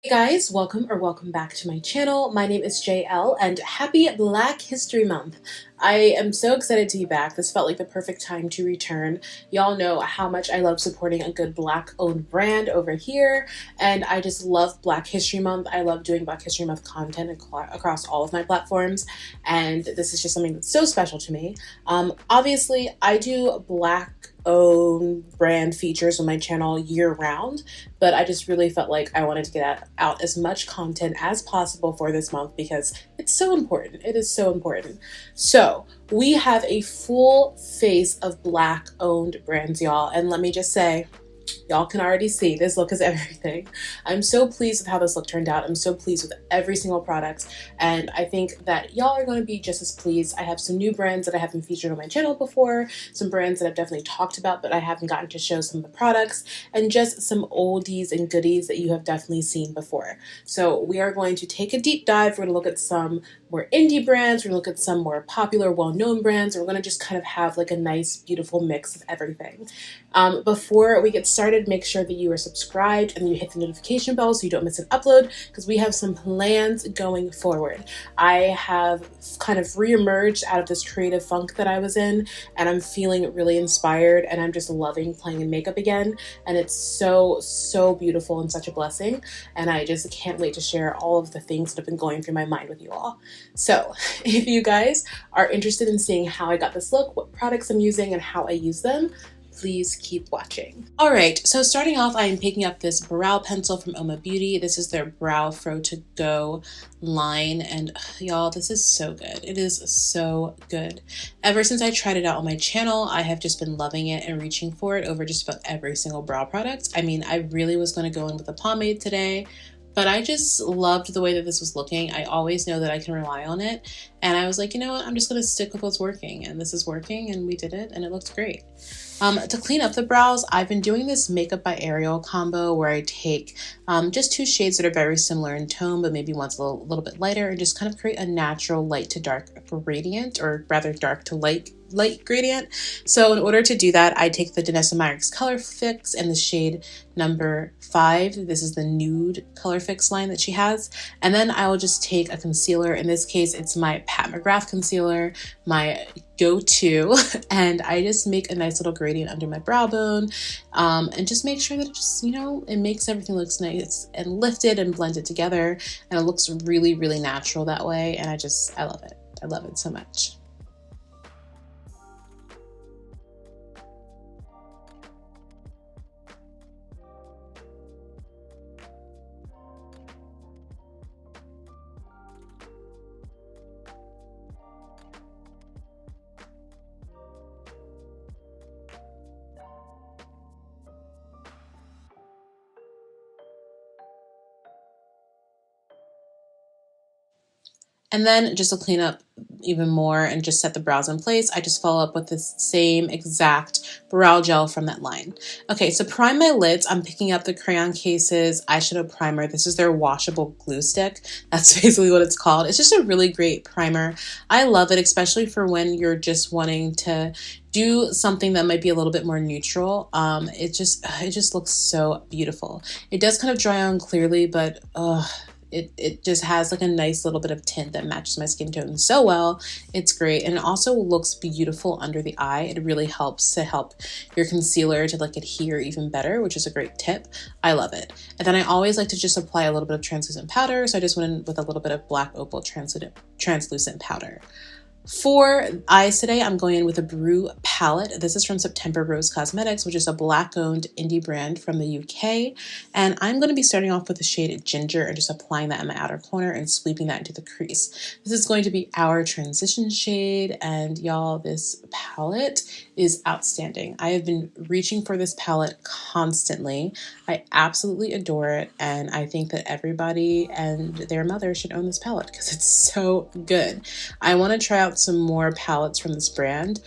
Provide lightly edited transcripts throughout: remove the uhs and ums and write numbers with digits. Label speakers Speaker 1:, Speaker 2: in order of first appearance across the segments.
Speaker 1: Hey guys, welcome back to my channel. My name is JL and happy Black History Month. I am so excited to be back. This felt like the perfect time to return. Y'all know how much I love supporting a good Black owned brand over here, and I just love Black History Month. I love doing Black History Month content across all of my platforms, and this is just something that's so special to me. Obviously, I do Black owned brand features on my channel year round, but I just really felt like I wanted to get out as much content as possible for this month because it's so important. It is so important. So we have a full face of Black owned brands, y'all. And let me just say, y'all can already see this look is everything. I'm so pleased with how this look turned out. I'm so pleased with every single product, and I think that y'all are going to be just as pleased. I have some new brands that I haven't featured on my channel before, some brands that I've definitely talked about but I haven't gotten to show some of the products, and just some oldies and goodies that you have definitely seen before. So we are going to take a deep dive. We're going to look at some more indie brands, we're going to look at some more popular, well-known brands, and we're going to just kind of have like a nice, beautiful mix of everything. Before we get started, make sure that you are subscribed and you hit the notification bell so you don't miss an upload, because we have some plans going forward. I have kind of re-emerged out of this creative funk that I was in, and I'm feeling really inspired, and I'm just loving playing in makeup again, and it's so beautiful and such a blessing, and I just can't wait to share all of the things that have been going through my mind with you all. So if you guys are interested in seeing how I got this look, what products I'm using, and how I use them, please keep watching. All right, so starting off, I am picking up this brow pencil from Oma Beauty. This is their Brow Fro To Go line, and y'all, this is so good. It is so good. Ever since I tried it out on my channel, I have just been loving it and reaching for it over just about every single brow product. I mean, I really was going to go in with a pomade today, but I just loved the way that this was looking. I always know that I can rely on it, and I was like, you know what, I'm just going to stick with what's working, and this is working, and we did it, and it looked great. To clean up the brows, I've been doing this Makeup by Ariel combo where I take just two shades that are very similar in tone, but maybe one's a little bit lighter, and just kind of create a natural light to dark gradient, or rather dark to light gradient. So in order to do that, I take the Danessa Myricks Color Fix in the shade number 5. This is the nude Color Fix line that she has. And then I will just take a concealer. In this case, it's my Pat McGrath concealer, my go-to, and I just make a nice little gradient under my brow bone, and just make sure that it just, you know, it makes everything looks nice and lifted and blended together, and it looks really natural that way, and I love it. I love it so much. And then just to clean up even more and just set the brows in place, I just follow up with the same exact brow gel from that line. Okay, so prime my lids. I'm picking up the Crayon Cases eyeshadow primer. This is their washable glue stick. That's basically what it's called. It's just a really great primer. I love it, especially for when you're just wanting to do something that might be a little bit more neutral. It just looks so beautiful. It does kind of dry on clearly, but it just has like a nice little bit of tint that matches my skin tone so well. It's great, and it also looks beautiful under the eye. It really helps to help your concealer to like adhere even better, which is a great tip. I love it. And then I always like to just apply a little bit of translucent powder, so I just went in with a little bit of Black Opal translucent powder. For eyes today, I'm going in with a Brew palette. This is from September Rose Cosmetics, which is a Black-owned indie brand from the UK. And I'm going to be starting off with the shade Ginger and just applying that in my outer corner and sweeping that into the crease. This is going to be our transition shade, and y'all, this palette is outstanding. I have been reaching for this palette constantly. I absolutely adore it, and I think that everybody and their mother should own this palette because it's so good. I want to try out some more palettes from this brand.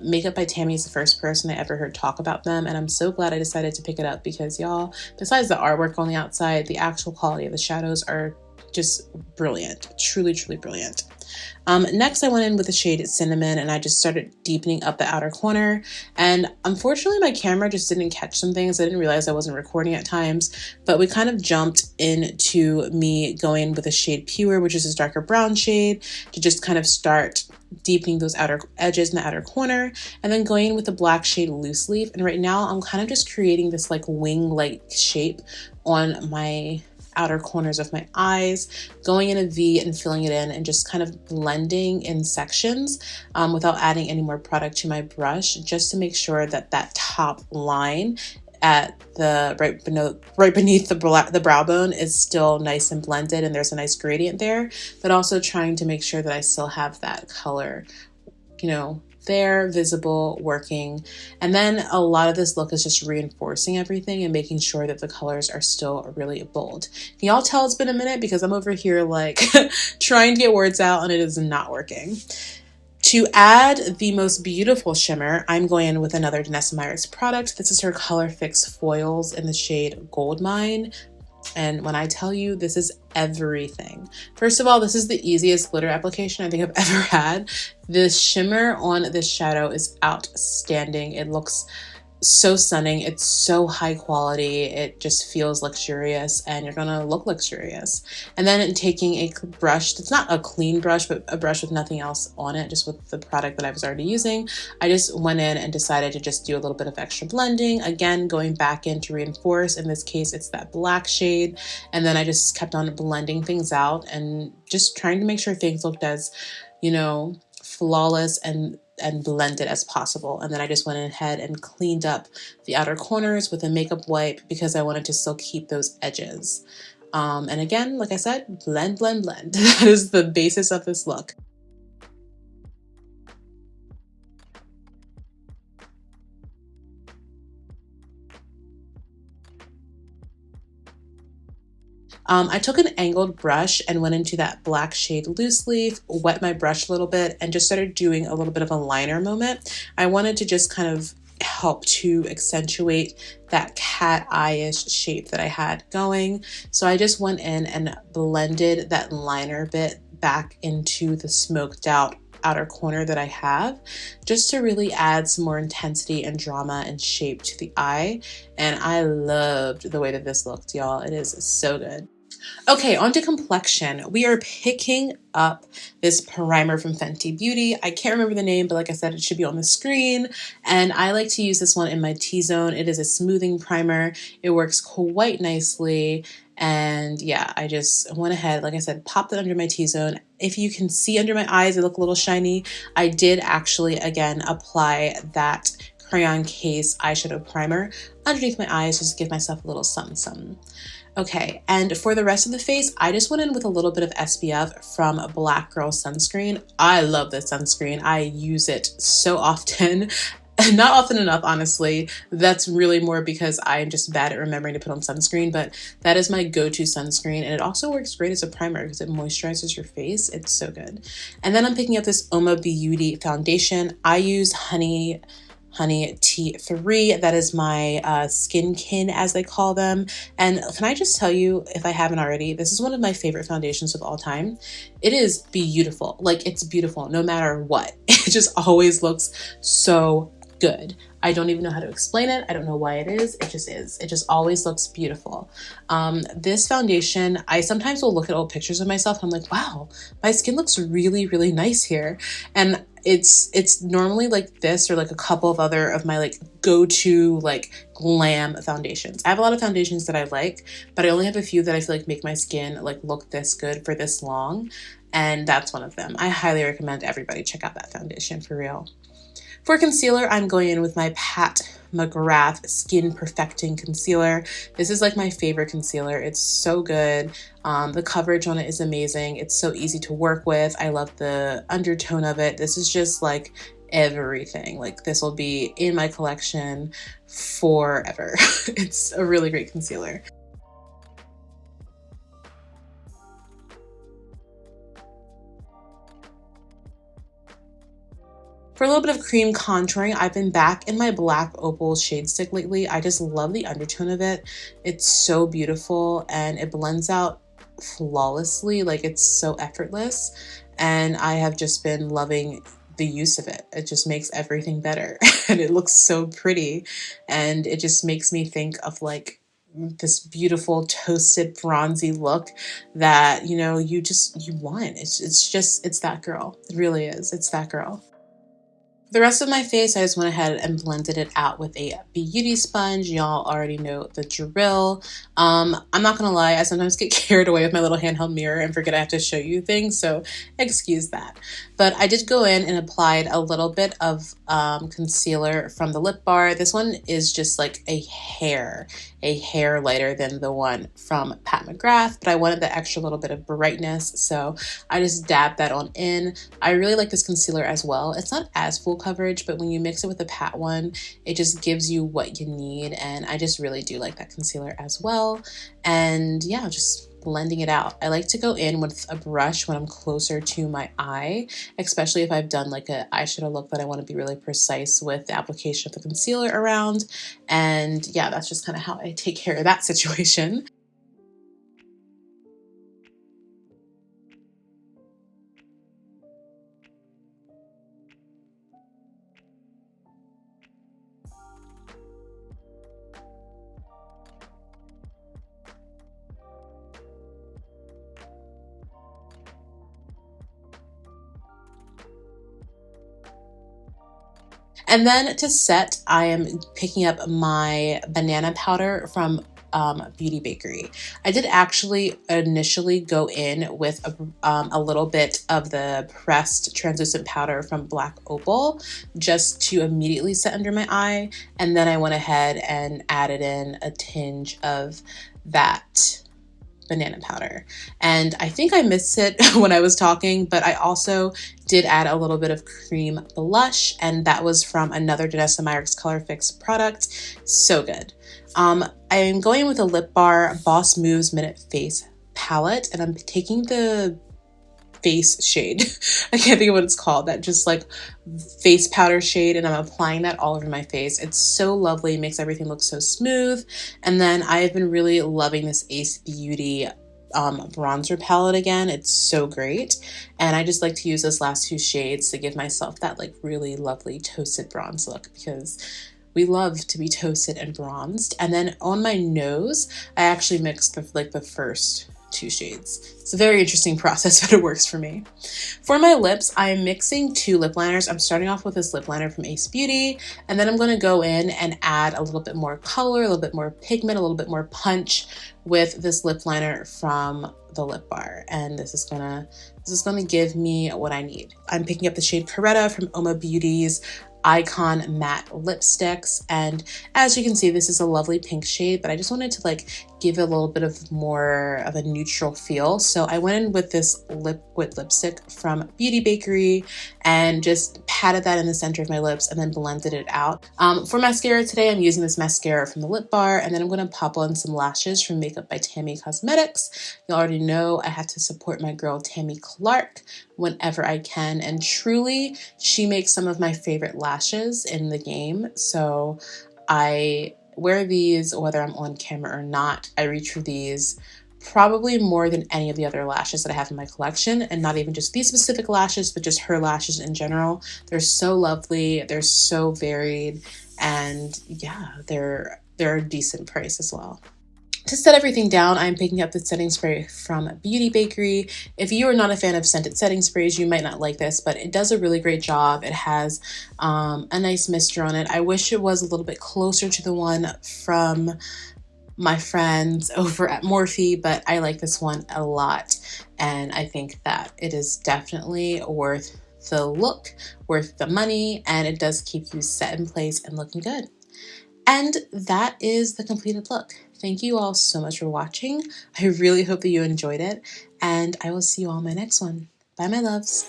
Speaker 1: Makeup by Tammy is the first person I ever heard talk about them, and I'm so glad I decided to pick it up because, y'all, besides the artwork on the outside, the actual quality of the shadows are just brilliant. Truly brilliant. Next, I went in with the shade Cinnamon and I just started deepening up the outer corner. And unfortunately, my camera just didn't catch some things. I didn't realize I wasn't recording at times, but we kind of jumped into me going with a shade Pure, which is this darker brown shade, to just kind of start deepening those outer edges in the outer corner, and then going in with the black shade Loose Leaf. And right now I'm kind of just creating this like wing-like shape on my outer corners of my eyes, going in a V and filling it in and just kind of blending in sections without adding any more product to my brush, just to make sure that that top line at the right beneath the brow bone is still nice and blended and there's a nice gradient there, but also trying to make sure that I still have that color, you know, there, visible, working. And then a lot of this look is just reinforcing everything and making sure that the colors are still really bold. Can y'all tell it's been a minute? Because I'm over here like trying to get words out and it is not working. To add the most beautiful shimmer, I'm going in with another Danessa Myricks product. This is her Color Fix Foils in the shade Goldmine. And when I tell you, this is everything. First of all, this is the easiest glitter application I think I've ever had. The shimmer on this shadow is outstanding. It looks so stunning. It's so high quality. It just feels luxurious and you're gonna look luxurious. And then taking a brush that's not a clean brush, but a brush with nothing else on it, just with the product that I was already using, I just went in and decided to just do a little bit of extra blending. Again, going back in to reinforce. In this case, it's that black shade. And then I just kept on blending things out and just trying to make sure things looked as, you know, flawless and blended as possible. And then I just went ahead and cleaned up the outer corners with a makeup wipe because I wanted to still keep those edges. And again, like I said, blend, blend, blend. That is the basis of this look. I took an angled brush and went into that black shade Loose Leaf, wet my brush a little bit, and just started doing a little bit of a liner moment. I wanted to just kind of help to accentuate that cat eye-ish shape that I had going. So I just went in and blended that liner bit back into the smoked out outer corner that I have, just to really add some more intensity and drama and shape to the eye. And I loved the way that this looked, y'all. It is so good. Okay, on to complexion. We are picking up this primer from Fenty Beauty. I can't remember the name, but like I said, it should be on the screen. And I like to use this one in my T-zone. It is a smoothing primer. It works quite nicely. And yeah, I just went ahead, like I said, popped it under my T-zone. If you can see under my eyes, they look a little shiny. I did actually, again, apply that Crayon Case eyeshadow primer underneath my eyes, just to give myself a little something, something. Okay, and for the rest of the face, I just went in with a little bit of SPF from Black Girl Sunscreen. I love this sunscreen. I use it so often. Not often enough, honestly. That's really more because I'm just bad at remembering to put on sunscreen, but that is my go-to sunscreen. And it also works great as a primer because it moisturizes your face. It's so good. And then I'm picking up this Oma Beauty foundation. I use Honey T3. That is my skinkin, as they call them. And can I just tell you, if I haven't already, this is one of my favorite foundations of all time. It is beautiful. Like, it's beautiful no matter what. It just always looks so good. I don't even know how to explain it. I don't know why it is. It just is. It just always looks beautiful. This foundation, I sometimes will look at old pictures of myself and I'm like, wow, my skin looks really, really nice here. And it's normally like this or like a couple of other of my like go-to like glam foundations. I have a lot of foundations that I like, but I only have a few that I feel like make my skin like look this good for this long. And that's one of them. I highly recommend everybody check out that foundation for real. For concealer, I'm going in with my Pat McGrath Skin Perfecting Concealer. This is like my favorite concealer. It's so good. The coverage on it is amazing. It's so easy to work with. I love the undertone of it. This is just like everything. Like, this will be in my collection forever. It's a really great concealer. For a little bit of cream contouring, I've been back in my black opal shade stick lately. I just love the undertone of it. It's so beautiful and it blends out flawlessly. Like, it's so effortless, and I have just been loving the use of it. It just makes everything better and it looks so pretty, and it just makes me think of like this beautiful toasted bronzy look that, you know, you want. It's that girl. It really is. It's that girl. The rest of my face, I just went ahead and blended it out with a beauty sponge. Y'all already know the drill. I'm not gonna lie, I sometimes get carried away with my little handheld mirror and forget I have to show you things, so excuse that. But I did go in and applied a little bit of concealer from the lip bar. This one is just like a hair lighter than the one from Pat McGrath, but I wanted the extra little bit of brightness, so I just dabbed that on in. I really like this concealer as well. It's not as full coverage, but when you mix it with the Pat one, it just gives you what you need, and I just really do like that concealer as well. And yeah, just blending it out. I like to go in with a brush when I'm closer to my eye, especially if I've done like an eyeshadow look that I want to be really precise with the application of the concealer around. And yeah, that's just kind of how I take care of that situation. And then to set, I am picking up my banana powder from Beauty Bakery. I did actually initially go in with a little bit of the pressed translucent powder from Black Opal just to immediately set under my eye. And then I went ahead and added in a tinge of that banana powder. And I think I missed it when I was talking, but I also did add a little bit of cream blush, and that was from another Danessa Myricks Color Fix product. So good. I'm going with a Lip Bar Boss Moves Minute Face palette, and I'm taking the face shade. I can't think of what it's called, that just like face powder shade, and I'm applying that all over my face. It's so lovely, it makes everything look so smooth. And then I've been really loving this Ace Beauty bronzer palette again. It's so great, and I just like to use those last two shades to give myself that like really lovely toasted bronze look, because we love to be toasted and bronzed. And then on my nose, I actually mixed the first two shades. It's a very interesting process, but it works for me. For my lips, I am mixing two lip liners. I'm starting off with this lip liner from Ace Beauty, and then I'm going to go in and add a little bit more color, a little bit more pigment, a little bit more punch with this lip liner from the Lip Bar. And this is gonna give me what I need. I'm picking up the shade Coretta from Oma Beauty's Icon Matte Lipsticks, and as you can see, this is a lovely pink shade, but I just wanted to like give it a little bit of more of a neutral feel. So I went in with this liquid lipstick from Beauty Bakery and just patted that in the center of my lips and then blended it out. For mascara today, I'm using this mascara from the Lip Bar, and then I'm going to pop on some lashes from Makeup by Tammy Cosmetics. You already know I have to support my girl Tammy Clark whenever I can, and truly she makes some of my favorite lashes in the game. So I wear these whether I'm on camera or not. I reach for these probably more than any of the other lashes that I have in my collection, and not even just these specific lashes, but just her lashes in general. They're so lovely, they're so varied, and yeah, they're a decent price as well. To set everything down, I'm picking up the setting spray from Beauty Bakery. If you are not a fan of scented setting sprays, you might not like this, but it does a really great job. It has a nice mister on it. I wish it was a little bit closer to the one from my friends over at Morphe, but I like this one a lot, and I think that it is definitely worth the look, worth the money, and it does keep you set in place and looking good. And that is the completed look. Thank you all so much for watching. I really hope that you enjoyed it, and I will see you all in my next one. Bye, my loves.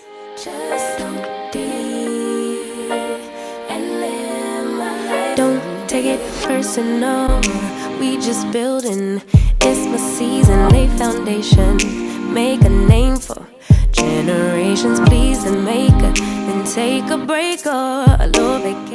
Speaker 2: Don't take it personal. We just building. It's my season. Lay foundation. Make a name for generations. Please and make a, then take a break or a little vacation.